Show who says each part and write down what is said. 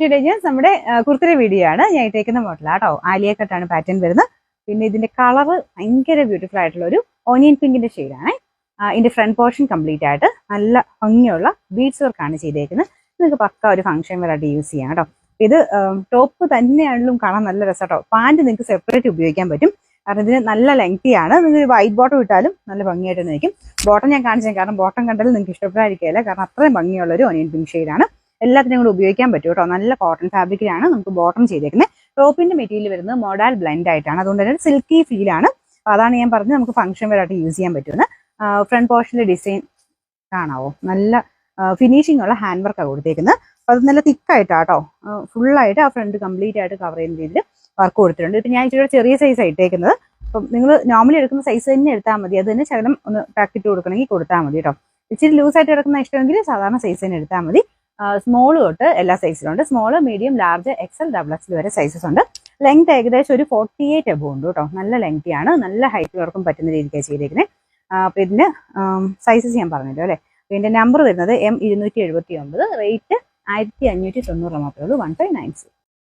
Speaker 1: Today നമ്മുടെ കുർത്തിയുടെ video ആണ്. ഞാൻ ഇട്ടേക്കുന്ന മോഡലാണ് കേട്ടോ. ആലിയ കട്ടാണ് പാറ്റേൺ വരുന്നത്. പിന്നെ ഇതിന്റെ കളറ് ഭയങ്കര ബ്യൂട്ടിഫുൾ ആയിട്ടുള്ള ഒരു ഓനിയൻ പിങ്കിന്റെ ഷെയ്ഡാണ്. ഇതിന്റെ ഫ്രണ്ട് പോർഷൻ കംപ്ലീറ്റ് ആയിട്ട് നല്ല ഭംഗിയുള്ള ബീഡ്സ് വർക്കാണ് ചെയ്തേക്കുന്നത്. നിങ്ങൾക്ക് പക്ക ഒരു ഫംഗ്ഷൻ വരായിട്ട് യൂസ് ചെയ്യാം കേട്ടോ. ഇത് ടോപ്പ് തന്നെയാണെങ്കിലും കാണാൻ നല്ല രസം കേട്ടോ. പാൻറ് നിങ്ങൾക്ക് സെപ്പറേറ്റ് ഉപയോഗിക്കാൻ പറ്റും. കാരണം ഇതിന് നല്ല ലെങ്തി ആണ്. നിങ്ങൾ വൈറ്റ് ബോട്ടം ഇട്ടാലും നല്ല ഭംഗിയായിട്ട് നിൽക്കും. ബോട്ടം ഞാൻ കാണിച്ചത് കാരണം ബോട്ടം കണ്ടാലും നിങ്ങൾക്ക് ഇഷ്ടപ്പെടാതിരിക്കില്ല. കാരണം അത്രയും ഭംഗിയുള്ള ഒരു ഓനിയൻ പിങ്ക് ഷെയ്ഡാണ്. എല്ലാത്തിനും കൂടെ ഉപയോഗിക്കാൻ പറ്റും കേട്ടോ. നല്ല കോട്ടൺ ഫാബ്രിക്കിലാണ് നമുക്ക് ബോട്ടം ചെയ്തേക്കുന്നത്. ടോപ്പിന്റെ മെറ്റീരിയൽ വരുന്നത് മോഡൽ ബ്ലെൻഡ് ആയിട്ടാണ്. അതുകൊണ്ട് തന്നെ സിൽക്കി ഫീലാണ്. അതാണ് ഞാൻ പറഞ്ഞത് നമുക്ക് ഫംഗ്ഷൻ വരായിട്ട് യൂസ് ചെയ്യാൻ പറ്റുന്നത്. ഫ്രണ്ട് പോർഷനിലെ ഡിസൈൻ കാണാവോ, നല്ല ഫിനിഷിംഗ് ഉള്ള ഹാൻഡ് വർക്കാണ് കൊടുത്തേക്കുന്നത്. അപ്പോൾ അത് നല്ല തിക്കായിട്ടാട്ടോ, ഫുള്ളായിട്ട് ആ ഫ്രണ്ട് കംപ്ലീറ്റ് ആയിട്ട് കവർ ചെയ്യുന്ന രീതിയിൽ വർക്ക് കൊടുത്തിട്ടുണ്ട്. ഇപ്പം ഞാൻ ഇച്ചിരി ചെറിയ സൈസ് ഇട്ടേക്കുന്നത്. അപ്പം നിങ്ങൾ നോർമലി എടുക്കുന്ന സൈസ് തന്നെ എടുത്താൽ മതി. അത് തന്നെ ശകലം ഒന്ന് പാക്കറ്റ് കൊടുക്കണമെങ്കിൽ കൊടുത്താൽ മതി കേട്ടോ. ഇച്ചിരി ലൂസായിട്ട് എടുക്കുന്ന ഇഷ്ടമെങ്കിൽ സാധാരണ സൈസ് തന്നെ എടുത്താൽ മതി. സ്മോൾ തൊട്ട് എല്ലാ സൈസിലുണ്ട്. Small, medium, large, XL, double XL വരെ സൈസസ് ഉണ്ട്. ലെങ്ത് ഏകദേശം ഒരു 48 എബോ ഉണ്ട് കേട്ടോ. നല്ല ലെങ്തിയാണ്. നല്ല ഹൈറ്റുള്ളവർക്കും പറ്റുന്ന രീതിക്കാണ് ചെയ്തേക്കുന്നത്. അപ്പോൾ ഇതിന് സൈസസ് ഞാൻ പറഞ്ഞല്ലോ അല്ലേ. ഇതിൻ്റെ നമ്പർ വരുന്നത് M279, റേറ്റ് 1590 മാത്രമേ ഉള്ളൂ. 1596.